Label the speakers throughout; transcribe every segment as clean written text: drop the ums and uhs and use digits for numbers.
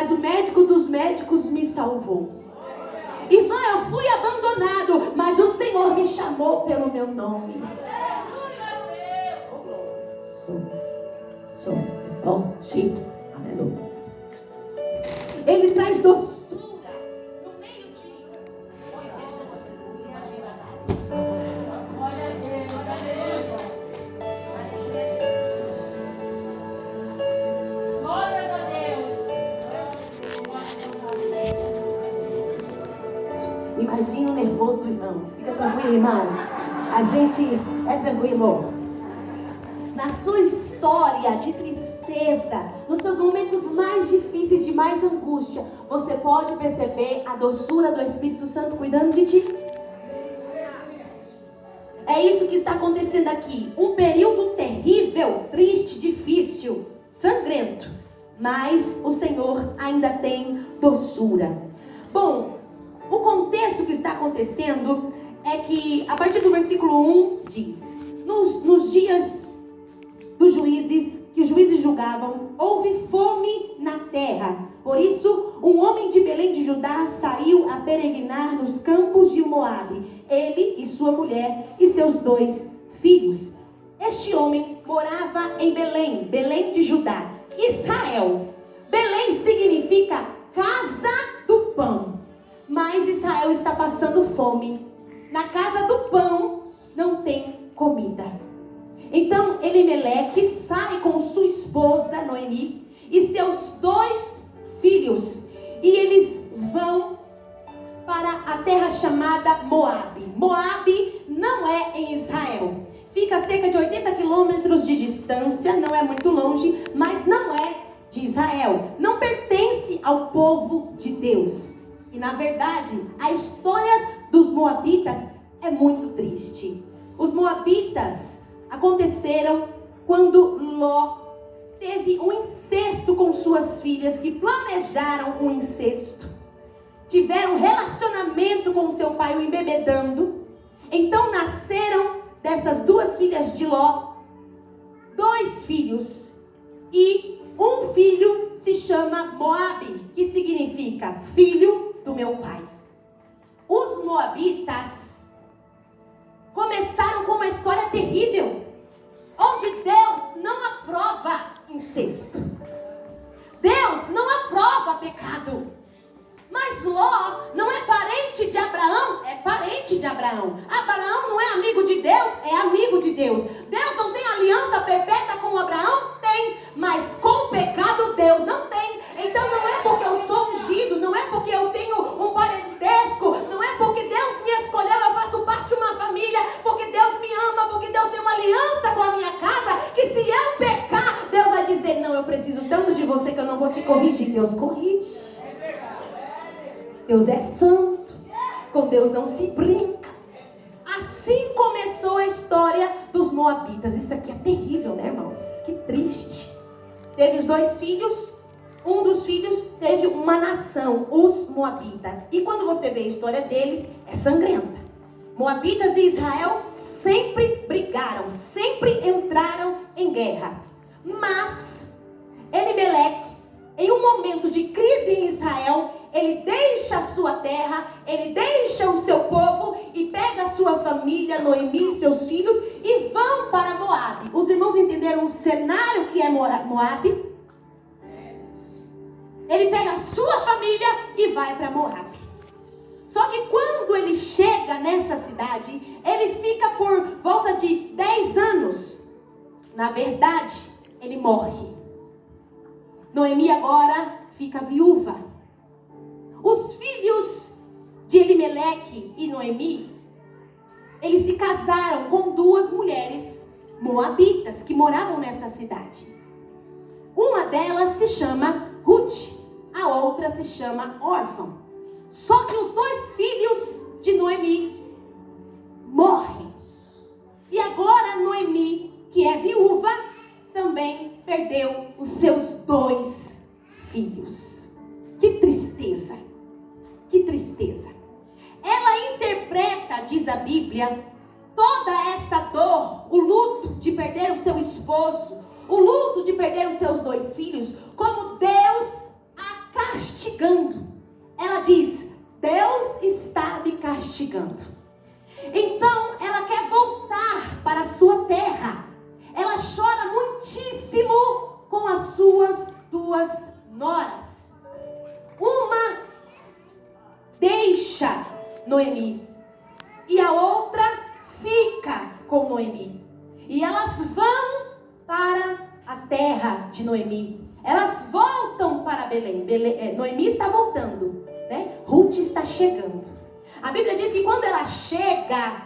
Speaker 1: mas o médico dos médicos me salvou. Irmã, eu fui abandonado, mas o Senhor me chamou pelo meu nome. Sim, aleluia. Ele traz doçura no meio de... Glória a Deus, aleluia. Glória a Deus. Imagina o nervoso do irmão. Fica tranquilo, irmão. A gente é tranquilo. Na sua história de tristeza, nos seus momentos mais difíceis, de mais angústia, você pode perceber a doçura do Espírito Santo cuidando de ti. É isso que está acontecendo aqui. Um período terrível, triste, difícil, sangrento. Mas o Senhor ainda tem doçura. Bom, o contexto que está acontecendo é que, a partir do versículo 1, diz: nos dias dos juízes, que os juízes julgavam, houve fome na terra. Por isso, um homem de Belém de Judá saiu a peregrinar nos campos de Moabe, ele e sua mulher e seus 2 filhos. Este homem morava em Belém, Belém de Judá, Israel. Belém significa casa do pão. Mas Israel está passando fome. Na casa do pão não tem comida. Então Elimeleque sai com sua esposa Noemi e seus 2 filhos. E eles vão para a terra chamada Moabe. Moabe não é em Israel. Fica a cerca de 80 quilômetros de distância, não é muito longe, mas não é de Israel. Não pertence ao povo de Deus. E na verdade, a história dos Moabitas é muito triste. Os Moabitas aconteceram quando Ló teve um incesto com suas filhas, que planejaram um incesto. Tiveram relacionamento com seu pai, o embebedando. Então nasceram dessas 2 filhas de Ló 2 filhos. E um filho se chama Moabe, que significa filho do meu pai. Os Moabitas começaram com uma história terrível, onde Deus não aprova incesto. Deus não aprova pecado. Mas Ló não é parente de Abraão, é parente de Abraão. Abraão não é amigo de Deus, é amigo de Deus. Deus não tem aliança perpétua com Abraão? Tem. Mas com o pecado Deus não tem. Então não é porque eu sou ungido, não é porque eu tenho um parentesco, não é porque Deus me escolheu, eu faço parte de uma família, porque Deus me ama, porque Deus tem uma aliança com a minha casa, que se eu pecar, Deus vai dizer: não, eu preciso tanto de você que eu não vou te corrigir. Deus corrige. Deus é santo. Com Deus não se brinca. Assim começou a história dos Moabitas. Isso aqui é terrível, né, irmãos? Que triste. Teve os 2 filhos. Um dos filhos teve uma nação, os Moabitas. E quando você vê a história deles, é sangrenta. Moabitas e Israel sempre brigaram, sempre entraram em guerra. Mas Elimeleque, em um momento de crise em Israel, ele deixa a sua terra, ele deixa o seu povo e pega a sua família, Noemi e seus filhos, e vão para Moabe. Os irmãos entenderam o cenário que é Moabe? Ele pega a sua família e vai para Moabe. Só que quando ele chega nessa cidade, ele fica por volta de 10 anos. Na verdade, ele morre. Noemi agora fica viúva. Os filhos de Elimeleque e Noemi, eles se casaram com 2 mulheres moabitas que moravam nessa cidade. Uma delas se chama Ruth, a outra se chama Orfã. Só que os 2 filhos de Noemi morrem. E agora Noemi, que é viúva, também perdeu os seus 2 filhos. Que tristeza. Que tristeza. Ela interpreta, diz a Bíblia, toda essa dor, o luto de perder o seu esposo, o luto de perder os seus 2 filhos, como Deus a castigando. Ela diz: Deus está me castigando. Então ela quer voltar para a sua terra. Ela chora muitíssimo com as suas duas noras. Uma deixa Noemi e a outra fica com Noemi. E elas vão para a terra de Noemi. Elas voltam para Belém. Noemi está voltando, né? Ruth está chegando. A Bíblia diz que quando ela chega,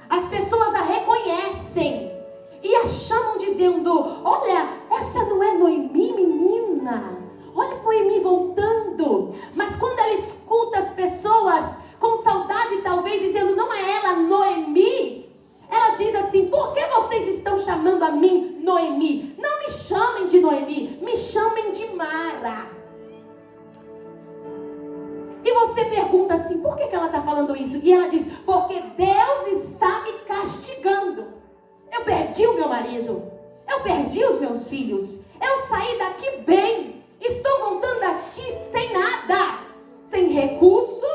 Speaker 1: as pessoas a reconhecem e a chamam dizendo: olha, essa não é Noemi, menina? Olha Noemi voltando. Mas quando ela escuta as pessoas com saudade, talvez dizendo: não é ela, Noemi, ela diz assim: por que vocês estão chamando a mim Noemi? Não me chamem de Noemi, me chamem de Mara. E você pergunta assim: por que ela está falando isso? E ela diz: porque Deus está me castigando. Eu perdi o meu marido, eu perdi os meus filhos, eu saí daqui bem, estou voltando aqui sem nada, sem recurso,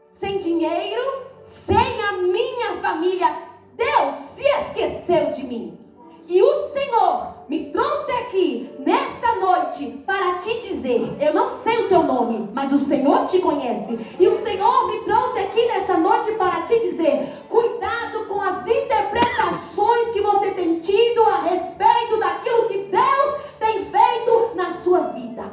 Speaker 1: sem dinheiro, sem a minha família. Deus se esqueceu de mim. E o Senhor me trouxe aqui nessa noite para te dizer: eu não sei o teu nome, mas o Senhor te conhece. E o Senhor me trouxe aqui nessa noite para te dizer: cuidado com as interpretações que você tem tido a respeito daquilo que Deus tem feito na sua vida.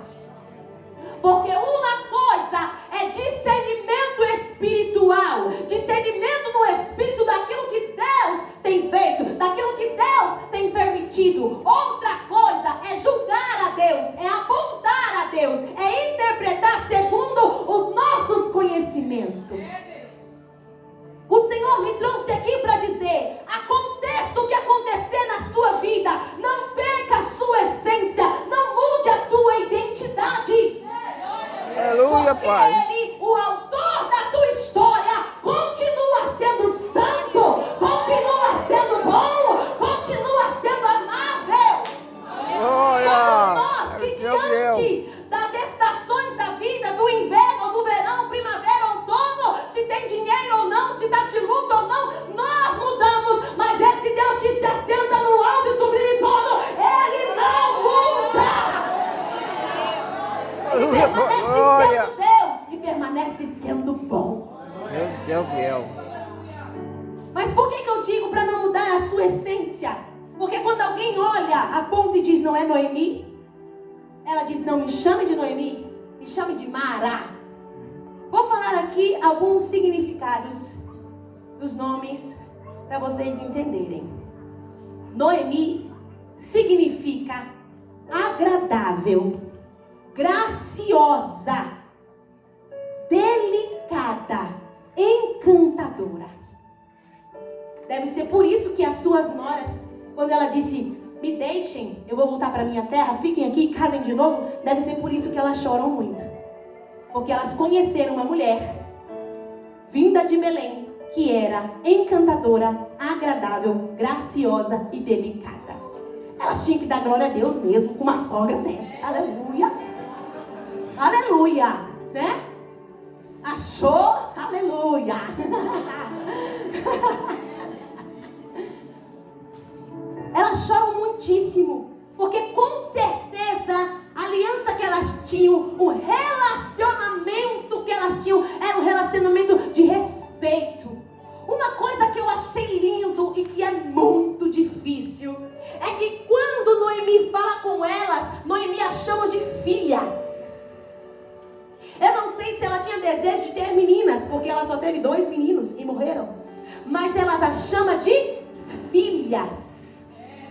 Speaker 1: Porque uma coisa é discernimento espiritual, discernimento no espírito daquilo que Deus tem feito, daquilo que Deus tem permitido. Outra coisa é julgar a Deus, é apontar a Deus, é interpretar segundo os nossos conhecimentos. O Senhor me trouxe aqui para dizer: aconteça o que acontecer na sua vida, não perca a sua essência, não mude a tua identidade.
Speaker 2: Aleluia, Pai.
Speaker 1: Ele, o autor da tua história, continua sendo santo, continua sendo bom, continua sendo amável. Somos nós que diante das estações da vida, do inverno, do verão, primavera, outono, se tem dinheiro ou não, se está de luta ou não, nós mudamos. Mas esse Deus que se assenta no alto e sublime trono, Ele não muda. Ele permanece sendo Deus e permanece sendo bom.
Speaker 2: Meu Deus do céu.
Speaker 1: Mas por que eu digo para não mudar a sua essência? Porque quando alguém olha, aponta e diz: não é Noemi, ela diz: não me chame de Noemi, me chame de Mara. Vou falar aqui alguns significados dos nomes para vocês entenderem. Noemi significa agradável, graciosa, delicada, encantadora. Deve ser por isso que as suas noras, quando ela disse: me deixem, eu vou voltar para minha terra, fiquem aqui, casem de novo, deve ser por isso que elas choram muito. Porque elas conheceram uma mulher vinda de Belém, que era encantadora, agradável, graciosa e delicada. Elas tinham que dar glória a Deus mesmo com uma sogra dessa. Aleluia. Aleluia, né? Achou? Aleluia. Elas choram muitíssimo, porque com certeza a aliança que elas tinham, o relacionamento que elas tinham, era um relacionamento de respeito. Uma coisa que eu achei lindo e que é muito difícil é que quando Noemi fala com elas, Noemi as chama de filhas. Eu não sei se ela tinha desejo de ter meninas, porque ela só teve 2 meninos e morreram. Mas elas as chama de filhas.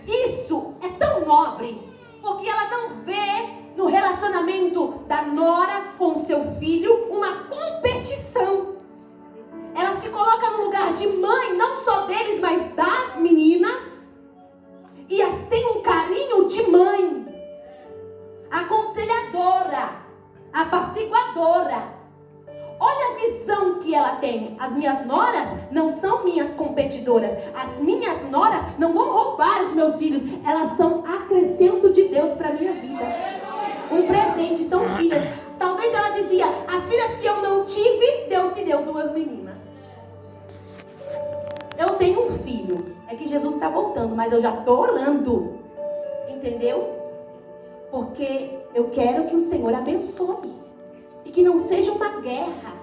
Speaker 1: Isso é tão nobre, porque ela não vê no relacionamento da nora com seu filho uma competição. Ela se coloca no lugar de mãe, não só deles, mas das meninas. E as tem um carinho de mãe, aconselhadora, apaciguadora. Olha a visão que ela tem. As minhas noras não são minhas competidoras. As minhas noras não vão roubar os meus filhos. Elas são acrescento de Deus para a minha vida. Um presente, são filhas. Talvez meninas que eu não tive, Deus me deu 2 meninas. Eu tenho um filho. É que Jesus está voltando, mas eu já estou orando. Entendeu? Porque eu quero que o Senhor abençoe. E que não seja uma guerra.